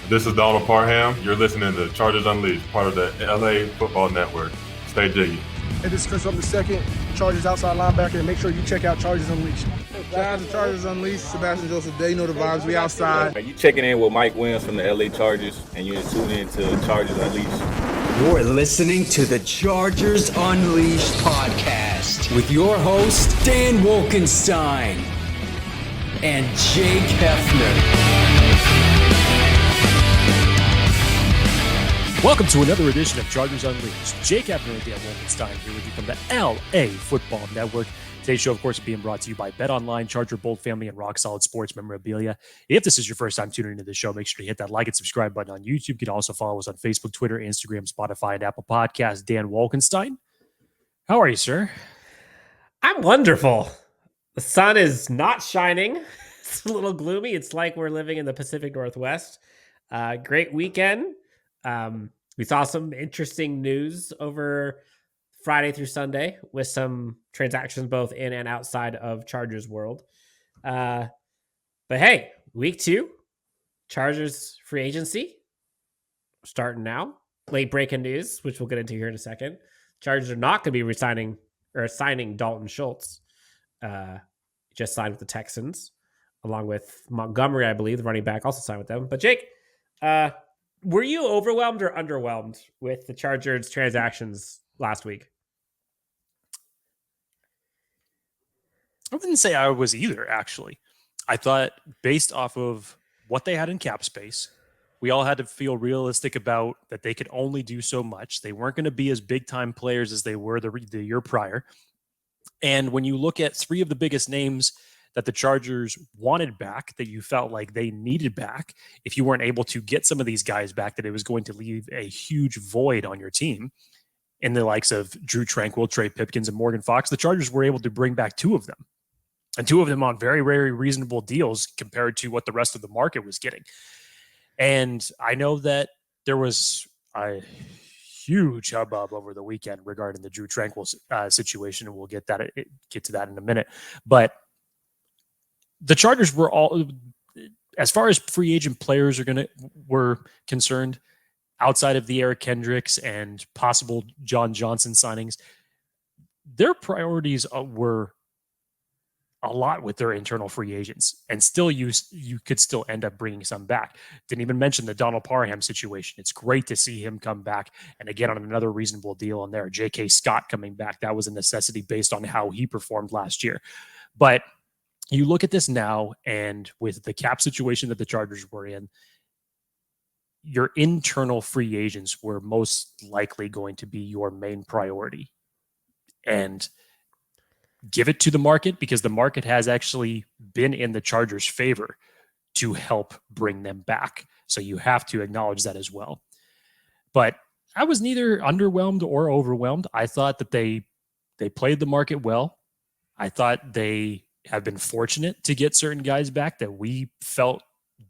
This is Donald Parham. You're listening to Chargers Unleashed, part of the LAFB Network. Stay jiggy. Hey, this is Chris from the second, Chargers outside linebacker, and make sure you check out Chargers Unleashed. Shout out to Chargers Unleashed, Sebastian Joseph Day, you know the vibes, we outside. You checking in with Mike Williams from the LA Chargers, and you're tuning in to Chargers Unleashed. You're listening to the Chargers Unleashed podcast with your host, Dan Wolkenstein and Jake Hefner. Welcome to another edition of Chargers Unleashed. Jake Hefner and Dan Wolkenstein here with you from the LAFB Network. Today's show, of course, is being brought to you by BetOnline, Charger Bolt Family, and Rock Solid Sports Memorabilia. If this is your first time tuning into the show, make sure to hit that like and subscribe button on YouTube. You can also follow us on Facebook, Twitter, Instagram, Spotify, and Apple Podcasts. Dan Wolkenstein, how are you, sir? I'm wonderful. The sun is not shining. It's a little gloomy. It's like we're living in the Pacific Northwest. Great weekend. We saw some interesting news over Friday through Sunday with some transactions both in and outside of Chargers world. But hey, week 2, Chargers free agency starting now. Late breaking news, which we'll get into here in a second. Chargers are not going to be signing Dalton Schultz. Just signed with the Texans, along with Montgomery, I believe, the running back, also signed with them. But Jake, were you overwhelmed or underwhelmed with the Chargers transactions last week? I wouldn't say I was either, actually. I thought based off of what they had in cap space, we all had to feel realistic about that they could only do so much. They weren't going to be as big-time players as they were the year prior. And when you look at 3 of the biggest names that the Chargers wanted back, that you felt like they needed back, if you weren't able to get some of these guys back, that it was going to leave a huge void on your team in the likes of Drew Tranquil, Trey Pipkins, and Morgan Fox, the Chargers were able to bring back 2 of them. And 2 of them on very, very reasonable deals compared to what the rest of the market was getting. And I know that there was a huge hubbub over the weekend regarding the Drew Tranquil situation, and we'll get to that in a minute. But the Chargers were all, as far as free agent players were concerned, outside of the Eric Kendricks and possible John Johnson signings, their priorities were a lot with their internal free agents, and still you could still end up bringing some back. Didn't even mention the Donald Parham situation. It's great to see him come back, and again on another reasonable deal on there. J.K. Scott coming back, that was a necessity based on how he performed last year. But you look at this now, and with the cap situation that the Chargers were in, your internal free agents were most likely going to be your main priority. And give it to the market, because the market has actually been in the Chargers' favor to help bring them back. So you have to acknowledge that as well. But I was neither underwhelmed or overwhelmed. I thought that they played the market well. I thought they have been fortunate to get certain guys back that we felt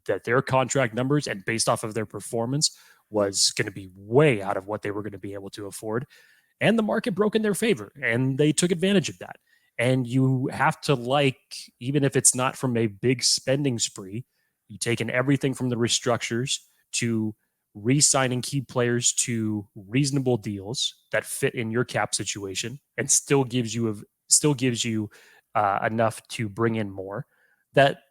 that their contract numbers and based off of their performance was going to be way out of what they were going to be able to afford. And the market broke in their favor, and they took advantage of that. And you have to even if it's not from a big spending spree, you taken everything from the restructures to re-signing key players to reasonable deals that fit in your cap situation and still gives you enough to bring in more. That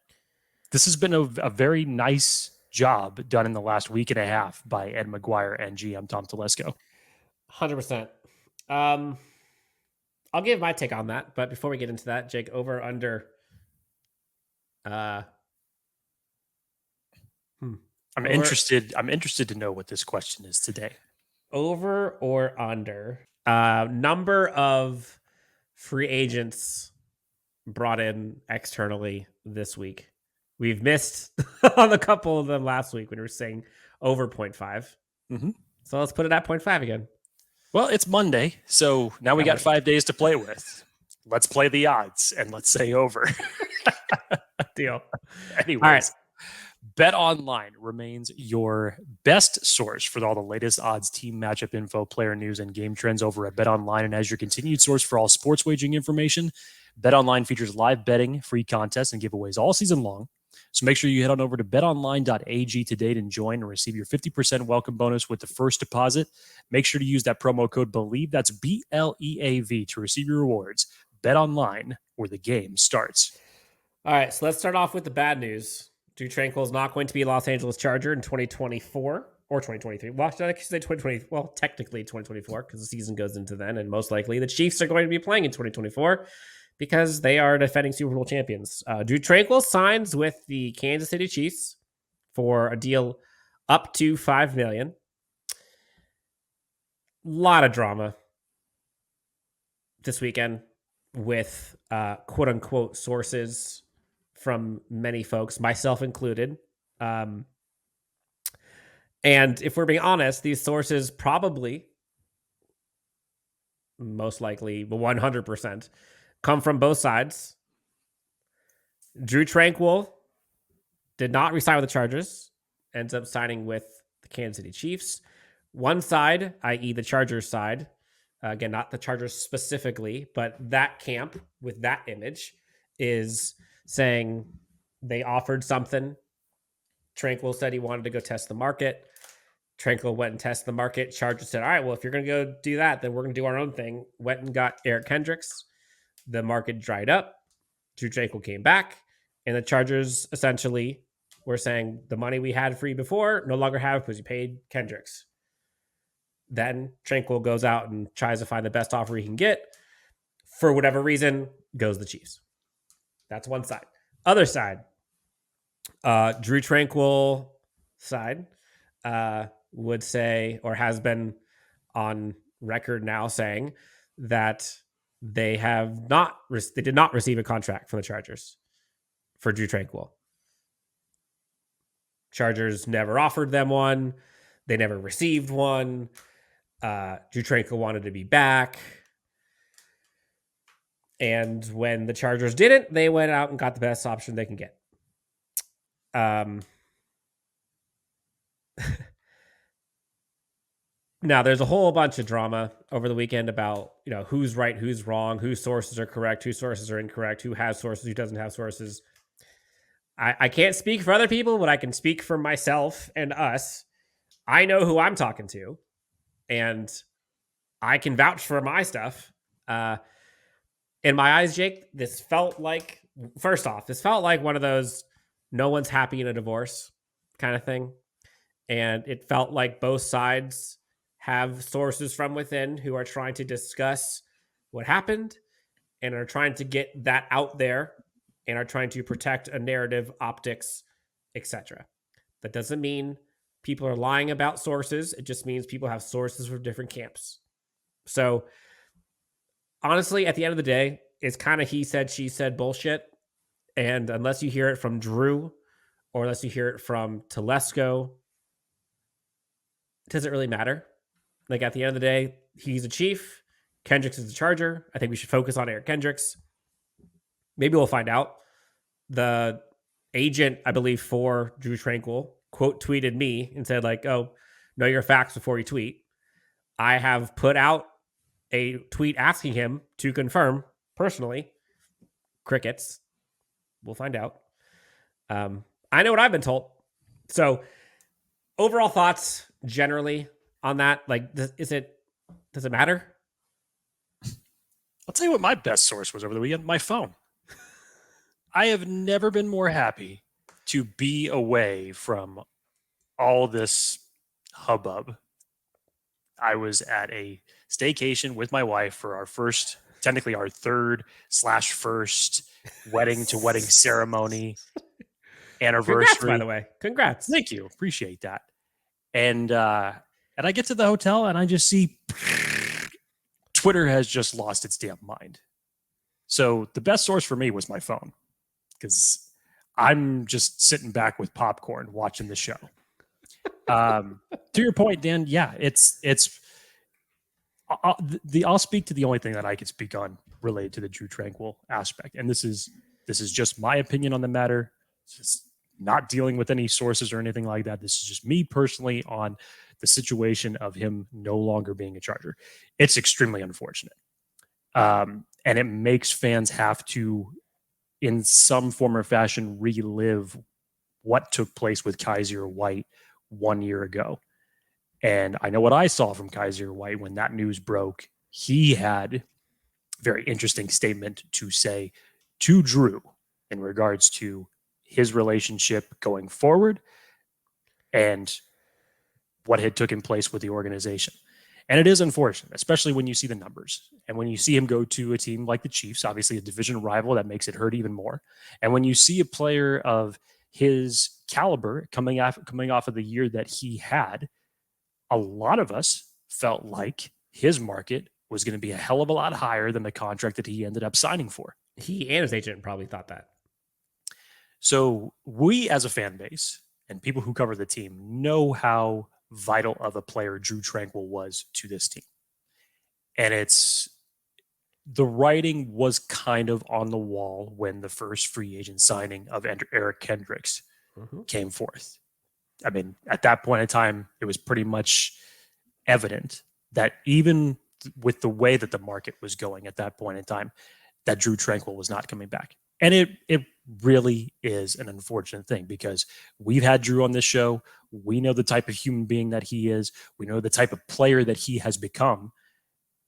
this has been a very nice job done in the last week and a half by Ed McGuire and GM Tom Telesco. 100%. I'll give my take on that, but before we get into that, Jake, over or under? I'm interested to know what this question is today. Over or under? Number of free agents brought in externally this week. We've missed on a couple of them last week when we were saying over 0.5. Mm-hmm. So let's put it at 0.5 again. Well, it's Monday, so now we got 5 days to play with. Let's play the odds, and let's say over. Deal. Anyways, all right. BetOnline remains your best source for all the latest odds, team matchup info, player news, and game trends over at BetOnline. And as your continued source for all sports wagering information, BetOnline features live betting, free contests, and giveaways all season long. So make sure you head on over to betonline.ag today to join and receive your 50% welcome bonus with the first deposit. Make sure to use that promo code BELIEVE, that's BLEAV, to receive your rewards. Bet online, where the game starts. All right, so let's start off with the bad news. Drew Tranquil is not going to be a Los Angeles Charger in 2024 or 2023. Well, I could say 2020. Well, technically 2024 because the season goes into then, and most likely the Chiefs are going to be playing in 2024 because they are defending Super Bowl champions. Drew Tranquil signs with the Kansas City Chiefs for a deal up to $5 million. A lot of drama this weekend with quote unquote sources from many folks, myself included. And if we're being honest, these sources probably, most likely, 100%, come from both sides. Drew Tranquil did not resign with the Chargers, ends up signing with the Kansas City Chiefs. One side, i.e. the Chargers side, again, not the Chargers specifically, but that camp with that image is saying they offered something. Tranquil said he wanted to go test the market. Tranquil went and tested the market. Chargers said, all right, well, if you're going to go do that, then we're going to do our own thing. Went and got Eric Kendricks. The market dried up. Drew Tranquil came back. And the Chargers essentially were saying the money we had for you before, no longer have because you paid Kendricks. Then Tranquil goes out and tries to find the best offer he can get. For whatever reason, goes the Chiefs. That's one side. Other side, Drew Tranquil side would say, or has been on record now saying that they did not receive a contract from the Chargers for Drew Tranquil. Chargers never offered them one. They never received one. Drew Tranquil wanted to be back. And when the Chargers didn't, they went out and got the best option they can get. Now, there's a whole bunch of drama over the weekend about, who's right, who's wrong, whose sources are correct, whose sources are incorrect, who has sources, who doesn't have sources. I can't speak for other people, but I can speak for myself and us. I know who I'm talking to, and I can vouch for my stuff. In my eyes, Jake, this felt like one of those no one's happy in a divorce kind of thing. And it felt like both sides have sources from within who are trying to discuss what happened and are trying to get that out there and are trying to protect a narrative, optics, etc. That doesn't mean people are lying about sources. It just means people have sources from different camps. So honestly, at the end of the day, it's kind of he said, she said bullshit. And unless you hear it from Drew or unless you hear it from Telesco, it doesn't really matter. Like at the end of the day, he's a Chief. Kendricks is the Charger. I think we should focus on Eric Kendricks. Maybe we'll find out. The agent, I believe, for Drew Tranquil, quote tweeted me and said like, oh, know your facts before you tweet. I have put out a tweet asking him to confirm personally. Crickets. We'll find out. I know what I've been told. So overall thoughts generally on that, like, does it matter? I'll tell you what my best source was over the weekend, my phone. I have never been more happy to be away from all this hubbub. I was at a staycation with my wife for our technically our third/first wedding to wedding ceremony anniversary. Congrats, by the way. Congrats. Thank you. Appreciate that. And I get to the hotel and I just see Twitter has just lost its damn mind. So the best source for me was my phone because I'm just sitting back with popcorn watching the show. To your point, Dan, yeah, I'll speak to the only thing that I can speak on related to the Drew Tranquil aspect. And this is just my opinion on the matter. It's just not dealing with any sources or anything like that. This is just me personally on the situation of him no longer being a Charger. It's extremely unfortunate. And it makes fans have to, in some form or fashion, relive what took place with Kaiser White 1 year ago. And I know what I saw from Kaiser White when that news broke. He had a very interesting statement to say to Drew in regards to his relationship going forward and what had taken place with the organization. And it is unfortunate, especially when you see the numbers and when you see him go to a team like the Chiefs, obviously a division rival, that makes it hurt even more. And when you see a player of his caliber coming off of the year that he had, a lot of us felt like his market was going to be a hell of a lot higher than the contract that he ended up signing for. He and his agent probably thought that. So we as a fan base and people who cover the team know how vital of a player Drew Tranquil was to this team. And the writing was kind of on the wall when the first free agent signing of Eric Kendricks came forth. I mean, at that point in time, it was pretty much evident that even with the way that the market was going at that point in time, that Drew Tranquil was not coming back. And it really is an unfortunate thing because we've had Drew on this show. We know the type of human being that he is. We know the type of player that he has become.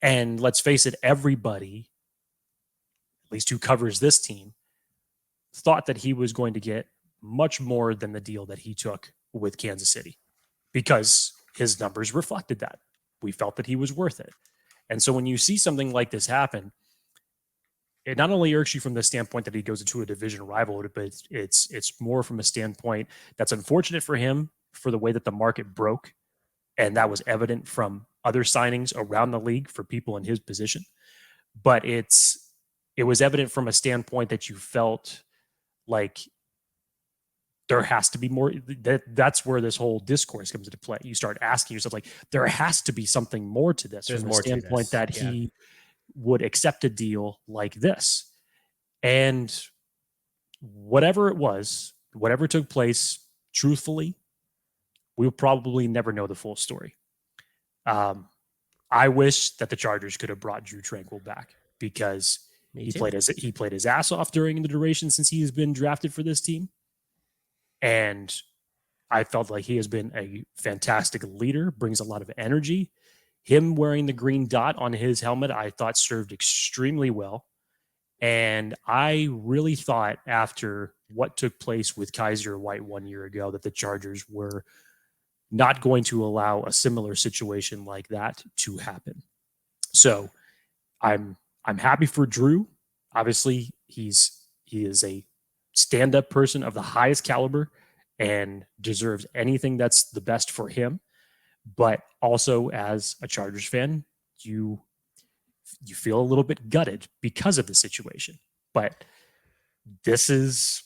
And let's face it, everybody, at least who covers this team, thought that he was going to get much more than the deal that he took with Kansas City because his numbers reflected that. We felt that he was worth it. And so when you see something like this happen, it not only irks you from the standpoint that he goes into a division rival, but it's more from a standpoint that's unfortunate for him for the way that the market broke. And that was evident from other signings around the league for people in his position. But it was evident from a standpoint that you felt like there has to be more. That's where this whole discourse comes into play. You start asking yourself, like, there has to be something more to this. There's from more the standpoint to this. that he would accept a deal like this. And whatever it was, whatever took place, truthfully, we'll probably never know the full story. I wish that the Chargers could have brought Drew Tranquil back because he played his ass off during the duration since he has been drafted for this team. And I felt like he has been a fantastic leader, brings a lot of energy. Him wearing the green dot on his helmet, I thought served extremely well. And I really thought after what took place with Kaiser White 1 year ago that the Chargers were not going to allow a similar situation like that to happen. So I'm happy for Drew. Obviously, he is a stand-up person of the highest caliber and deserves anything that's the best for him. But also, as a Chargers fan, you feel a little bit gutted because of the situation. But these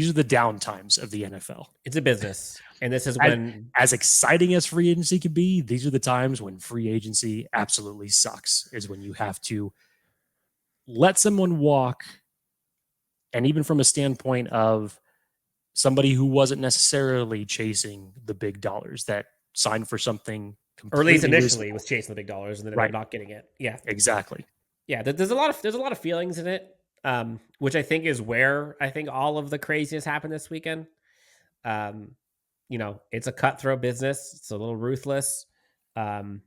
are the down times of the NFL. It's a business. And this is when, as exciting as free agency can be, these are the times when free agency absolutely sucks, is when you have to let someone walk. And even from a standpoint of somebody who wasn't necessarily chasing the big dollars, that signed for something or at least initially reasonable. was chasing the big dollars and then Right. not getting it. Yeah, exactly. Yeah, there's a lot of feelings in it, which I think is where I think all of the craziness happened this weekend. It's a cutthroat business. It's a little ruthless. And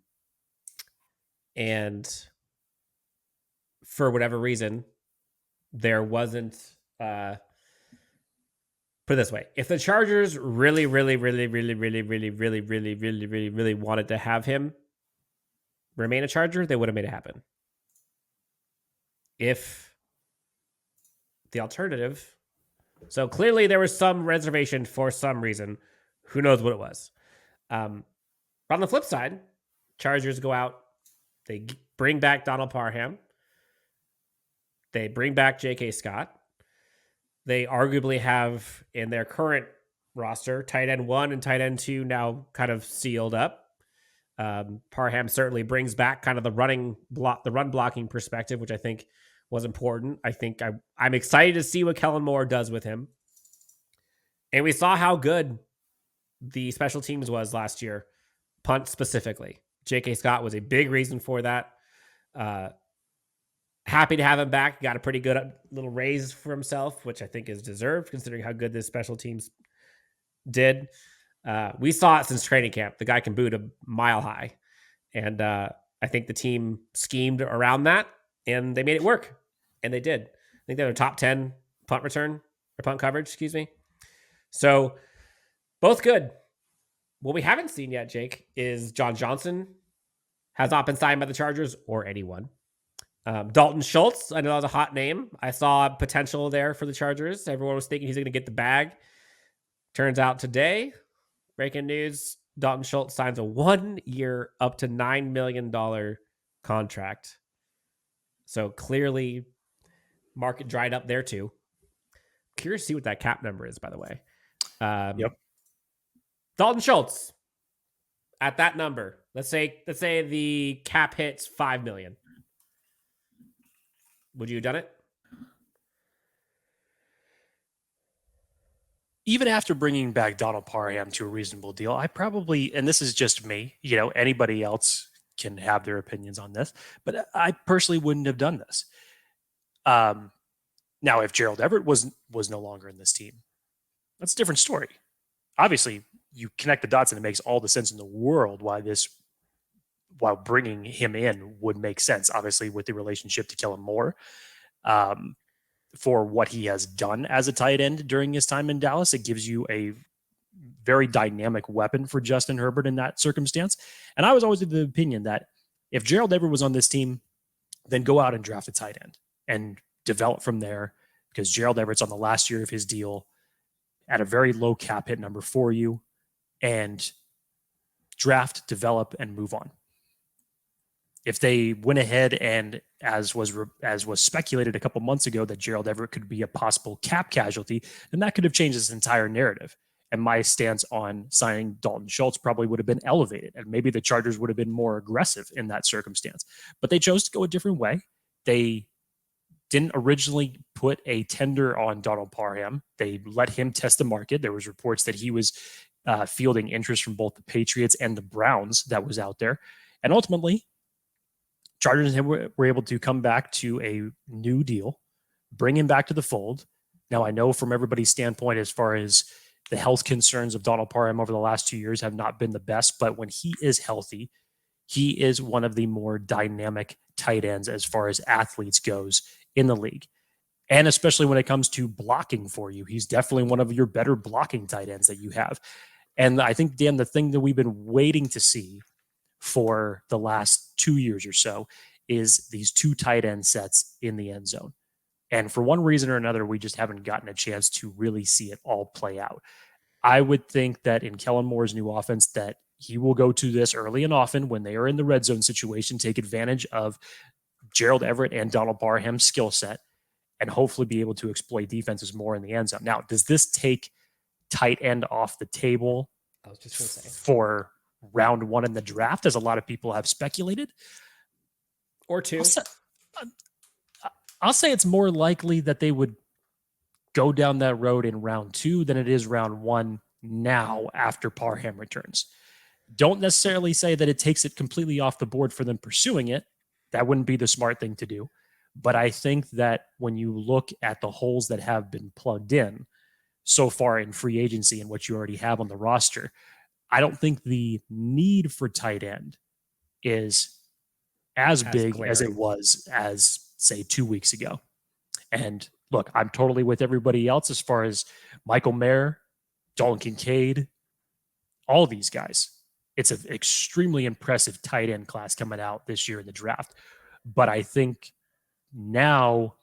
for whatever reason, there wasn't, put it this way. If the Chargers really wanted to have him remain a Charger, they would have made it happen. If the alternative, so clearly there was some reservation for some reason, who knows what it was. On the flip side, Chargers go out, they bring back Donald Parham, they bring back J.K. Scott. They arguably have in their current roster tight end 1 and tight end 2 now kind of sealed up. Parham certainly brings back kind of the run blocking perspective, which I think was important. I think I'm excited to see what Kellen Moore does with him. And we saw how good the special teams was last year, punt specifically. J.K. Scott was a big reason for that. happy to have him back. Got a pretty good little raise for himself, which I think is deserved considering how good this special teams did. We saw it since training camp. The guy can boot a mile high. And I think the team schemed around that and they made it work. And they did. I think they're top 10 punt return or punt coverage, excuse me. So both good. What we haven't seen yet, Jake, is John Johnson has not been signed by the Chargers or anyone. Dalton Schultz, I know that was a hot name. I saw potential there for the Chargers. Everyone was thinking he's going to get the bag. Turns out today, breaking news, Dalton Schultz signs a 1 year up to $9 million contract. So clearly market dried up there too. Curious to see what that cap number is, by the way. Yep. Dalton Schultz at that number. Let's say the cap hits $5 million. Would you have done it? Even after bringing back Donald Parham to a reasonable deal, I probably, and this is just me, anybody else can have their opinions on this, but I personally wouldn't have done this. Now, if Gerald Everett was no longer in this team, that's a different story. Obviously, you connect the dots and it makes all the sense in the world while bringing him in would make sense, obviously, with the relationship to Kellen Moore, for what he has done as a tight end during his time in Dallas. It gives you a very dynamic weapon for Justin Herbert in that circumstance. And I was always of the opinion that if Gerald Everett was on this team, then go out and draft a tight end and develop from there, because Gerald Everett's on the last year of his deal at a very low cap hit number for you, and draft, develop, and move on. If they went ahead and, as was speculated a couple months ago, that Gerald Everett could be a possible cap casualty, then that could have changed this entire narrative. And my stance on signing Dalton Schultz probably would have been elevated, and maybe the Chargers would have been more aggressive in that circumstance. But they chose to go a different way. They didn't originally put a tender on Donald Parham. They let him test the market. There was reports that he was fielding interest from both the Patriots and the Browns that was out there. And ultimately, Chargers were able to come back to a new deal, bring him back to the fold. Now, I know from everybody's standpoint, as far as the health concerns of Donald Parham over the last 2 years have not been the best, but when he is healthy, he is one of the more dynamic tight ends as far as athletes goes in the league. And especially when it comes to blocking for you, he's definitely one of your better blocking tight ends that you have. And I think, Dan, the thing that we've been waiting to see for the last 2 years or so is these two tight end sets in the end zone. And for one reason or another, we just haven't gotten a chance to really see it all play out. I would think that in Kellen Moore's new offense, that he will go to this early and often when they are in the red zone situation, take advantage of Gerald Everett and Donald Parham's skill set, and hopefully be able to exploit defenses more in the end zone. Now, does this take tight end off the table I was just going to say for round one in the draft, as a lot of people have speculated? Or two. I'll say it's more likely that they would go down that road in round two than it is round one now after Parham returns. Don't necessarily say that it takes it completely off the board for them pursuing it. That wouldn't be the smart thing to do. But I think that when you look at the holes that have been plugged in so far in free agency and what you already have on the roster, I don't think the need for tight end is as big clear as it was as, say, 2 weeks ago. And look, I'm totally with everybody else as far as Michael Mayer, Dalton Kincaid, all these guys. It's an extremely impressive tight end class coming out this year in the draft. But I think now,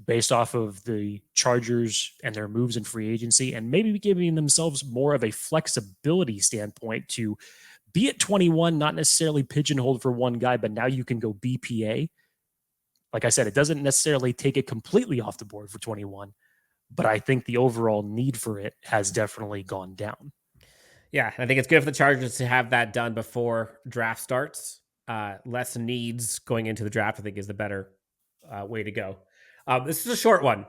based off of the Chargers and their moves in free agency, and maybe giving themselves more of a flexibility standpoint to be at 21, not necessarily pigeonholed for one guy, but now you can go BPA. Like I said, it doesn't necessarily take it completely off the board for 21, but I think the overall need for it has definitely gone down. Yeah, I think it's good for the Chargers to have that done before draft starts. Less needs going into the draft, I think, is the better way to go. This is a short one.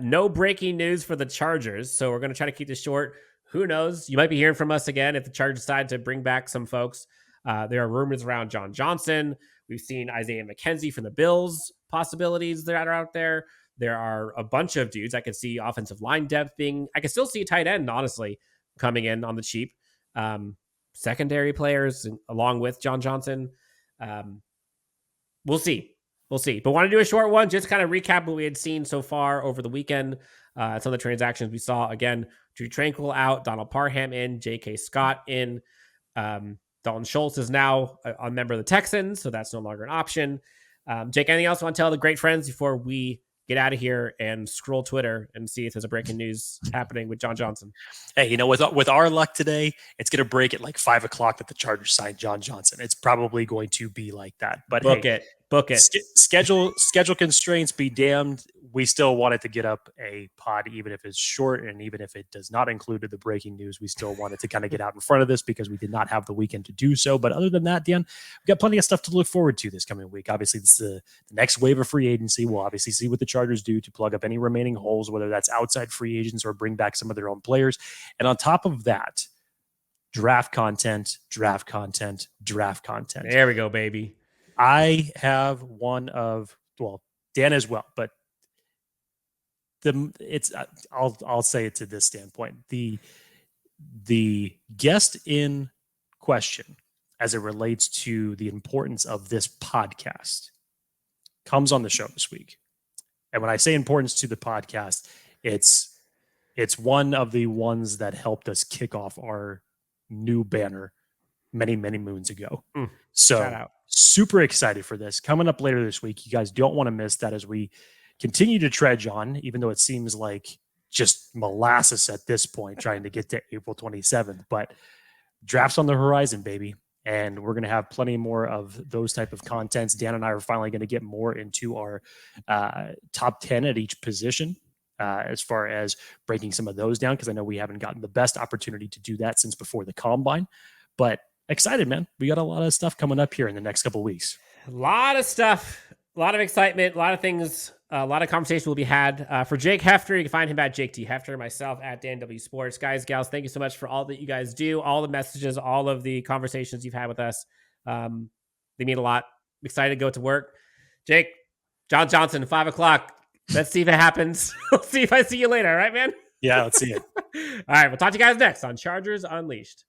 No breaking news for the Chargers, so we're going to try to keep this short. Who knows? You might be hearing from us again if the Chargers decide to bring back some folks. There are rumors around John Johnson. We've seen Isaiah McKenzie from the Bills possibilities that are out there. There are a bunch of dudes. I could see offensive line depth being, I could still see a tight end, honestly, coming in on the cheap. Secondary players along with John Johnson. We'll see. But want to do a short one, just kind of recap what we had seen so far over the weekend. Some of the transactions we saw. Again, Drew Tranquil out, Donald Parham in, J.K. Scott in. Dalton Schultz is now a member of the Texans, so that's no longer an option. Jake, anything else you want to tell the great friends before we get out of here and scroll Twitter and see if there's a breaking news happening with John Johnson? Hey, with our luck today, it's going to break at like 5 o'clock that the Chargers signed John Johnson. It's probably going to be like that. But book it. Schedule constraints be damned. We still wanted to get up a pod, even if it's short and even if it does not include the breaking news. We still wanted to kind of get out in front of this because we did not have the weekend to do so. But other than that, Dan, we've got plenty of stuff to look forward to this coming week. Obviously, this is the next wave of free agency. We'll obviously see what the Chargers do to plug up any remaining holes, whether that's outside free agents or bring back some of their own players. And on top of that, draft content. There we go, baby. I have one of, Dan as well, but I'll say it to this standpoint. The guest in question, as it relates to the importance of this podcast, comes on the show this week. And when I say importance to the podcast, it's one of the ones that helped us kick off our new banner many, many moons ago. So super excited for this. Coming up later this week, you guys don't want to miss that as we continue to trudge on, even though it seems like just molasses at this point, trying to get to April 27th. But draft's on the horizon, baby. And we're going to have plenty more of those type of contents. Dan and I are finally going to get more into our top 10 at each position as far as breaking some of those down, because I know we haven't gotten the best opportunity to do that since before the Combine. But excited, man. We got a lot of stuff coming up here in the next couple of weeks. A lot of stuff, a lot of excitement, a lot of things, a lot of conversation will be had. For Jake Hefner, you can find him at Jake T. Hefner, myself at Dan W Sports. Guys, gals, thank you so much for all that you guys do, all the messages, all of the conversations you've had with us. They mean a lot. I'm excited to go to work. Jake, John Johnson, 5 o'clock. Let's see if it happens. We'll see if I see you later. All right, man? Yeah, let's see it. All right, we'll talk to you guys next on Chargers Unleashed.